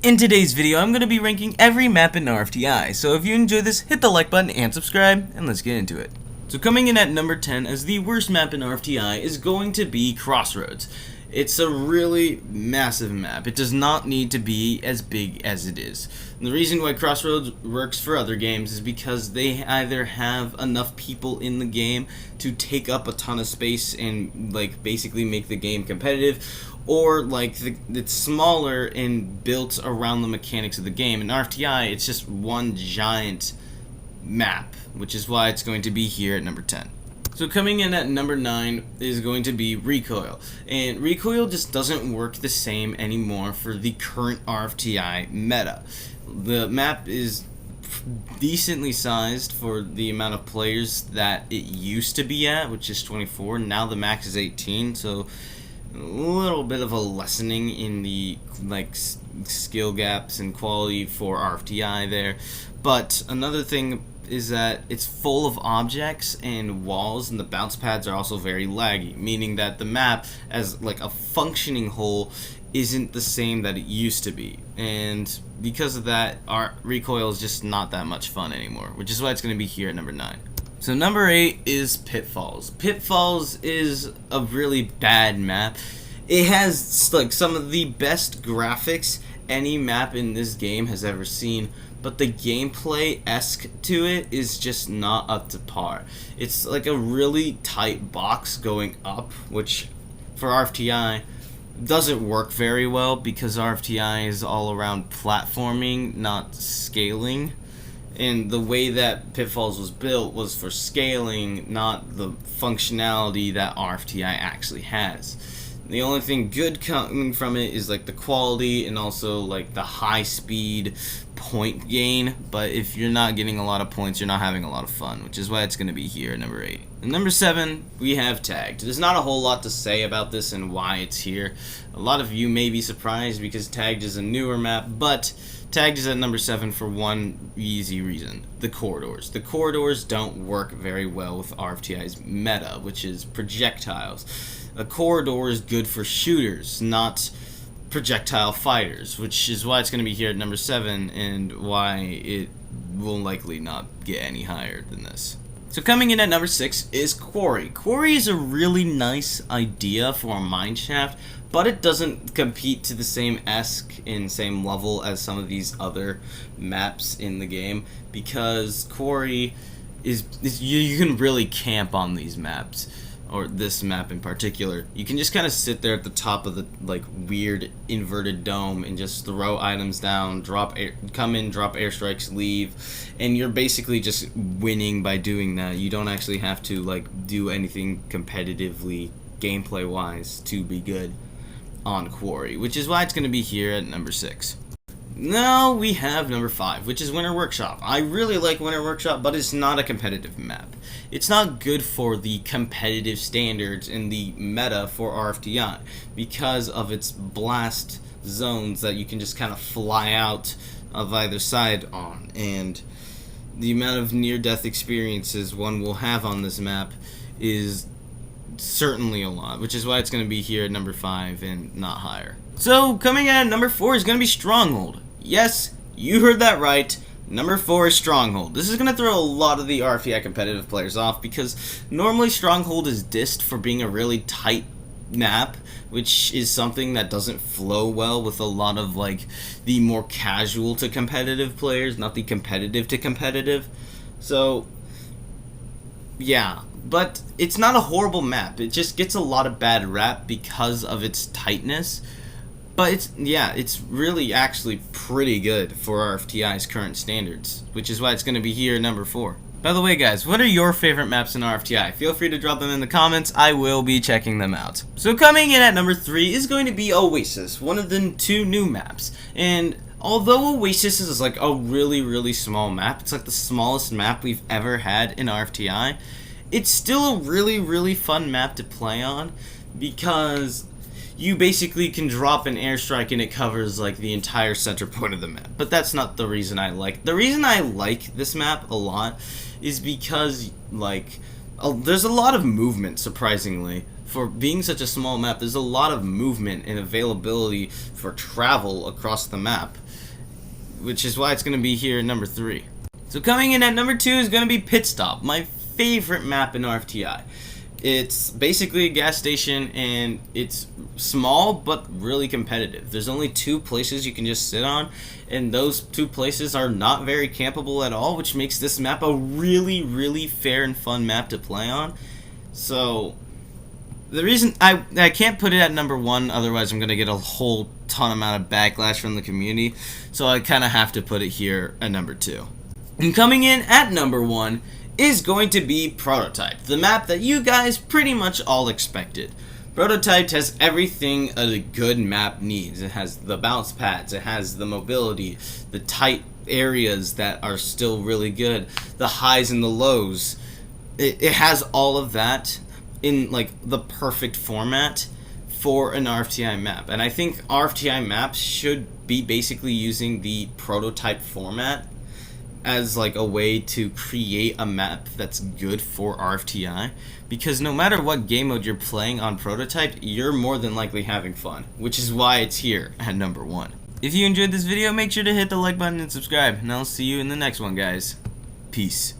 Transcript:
In today's video, I'm going to be ranking every map in RFTI, so if you enjoyed this, hit the like button and subscribe, and let's get into it. So coming in at number 10 as the worst map in RFTI is going to be Crossroads. It's a really massive map. It does not need to be as big as it is. And the reason why Crossroads works for other games is because they either have enough people in the game to take up a ton of space and basically make the game competitive, or it's smaller and built around the mechanics of the game. In RFTI, it's just one giant map, which is why it's going to be here at number 10. So coming in at number 9 is going to be Recoil, and Recoil just doesn't work the same anymore for the current RFTI meta. The map is decently sized for the amount of players that it used to be at, which is 24. Now the max is 18, so a little bit of a lessening in the skill gaps and quality for RFTI there. But another thing is that it's full of objects and walls, and the bounce pads are also very laggy, meaning that the map as a functioning whole isn't the same that it used to be, and because of that, our Recoil is just not that much fun anymore, which is why it's going to be here at number 9. So number 8 is Pitfalls. Pitfalls is a really bad map. It has some of the best graphics any map in this game has ever seen, but the gameplay-esque to it is just not up to par. It's like a really tight box going up, which for RFTI doesn't work very well because RFTI is all around platforming, not scaling. And the way that Pitfalls was built was for scaling, not the functionality that RFTI actually has. The only thing good coming from it is the quality and also the high speed point gain, but if you're not getting a lot of points, you're not having a lot of fun, which is why it's going to be here at number 8. And number 7, we have Tagged. There's not a whole lot to say about this and why it's here. A lot of you may be surprised because Tagged is a newer map, but Tagged is at number 7 for one easy reason: the corridors. The corridors don't work very well with RFTI's meta, which is projectiles. A corridor is good for shooters, not projectile fighters, which is why it's going to be here at number 7 and why it will likely not get any higher than this. So coming in at number 6 is Quarry. Quarry is a really nice idea for a mineshaft, but it doesn't compete to the same same level as some of these other maps in the game, because Quarry is you can really camp on these maps, or this map in particular. You can just kind of sit there at the top of the weird inverted dome and just throw items down, come in, drop airstrikes, leave, and you're basically just winning by doing that. You don't actually have to do anything competitively gameplay wise to be good on Quarry, which is why it's going to be here at number 6. Now we have number 5, which is Winter Workshop. I really like Winter Workshop, but it's not a competitive map. It's not good for the competitive standards in the meta for RFTI because of its blast zones that you can just kind of fly out of either side on, and the amount of near-death experiences one will have on this map is certainly a lot, which is why it's going to be here at number 5 and not higher. So coming in at number 4 is going to be Stronghold. Yes, you heard that right. Number 4 is Stronghold. This is going to throw a lot of the RFTI competitive players off because normally Stronghold is dissed for being a really tight map, which is something that doesn't flow well with a lot of the more casual to competitive players, not the competitive to competitive. So yeah, but it's not a horrible map. It just gets a lot of bad rap because of its tightness. But it's really actually pretty good for RFTI's current standards, which is why it's going to be here at number 4. By the way, guys, what are your favorite maps in RFTI? Feel free to drop them in the comments. I will be checking them out. So coming in at number 3 is going to be Oasis, one of the 2 new maps. And although Oasis is a really, really small map, it's the smallest map we've ever had in RFTI, it's still a really, really fun map to play on because you basically can drop an airstrike and it covers the entire center point of the map. But that's not the reason I like. The reason I like this map a lot is because there's a lot of movement, surprisingly, for being such a small map, there's a lot of movement and availability for travel across the map, which is why it's going to be here at number 3. So coming in at number 2 is going to be Pit Stop, my favorite map in RFTI. It's basically a gas station, and it's small but really competitive. There's only 2 places you can just sit on, and those 2 places are not very campable at all, which makes this map a really fair and fun map to play on. So the reason I can't put it at number 1, otherwise I'm going to get a whole ton amount of backlash from the community, so I kind of have to put it here at number 2. And coming in at number 1 is going to be Prototype, the map that you guys pretty much all expected. Prototype has everything a good map needs. It has the bounce pads, it has the mobility, the tight areas that are still really good, the highs and the lows. It has all of that in like the perfect format for an RFTI map. And I think RFTI maps should be basically using the Prototype format as like a way to create a map that's good for RFTI, because no matter what game mode you're playing on Prototype, you're more than likely having fun, which is why it's here at number 1. If you enjoyed this video, make sure to hit the like button and subscribe, and I'll see you in the next one, guys. Peace.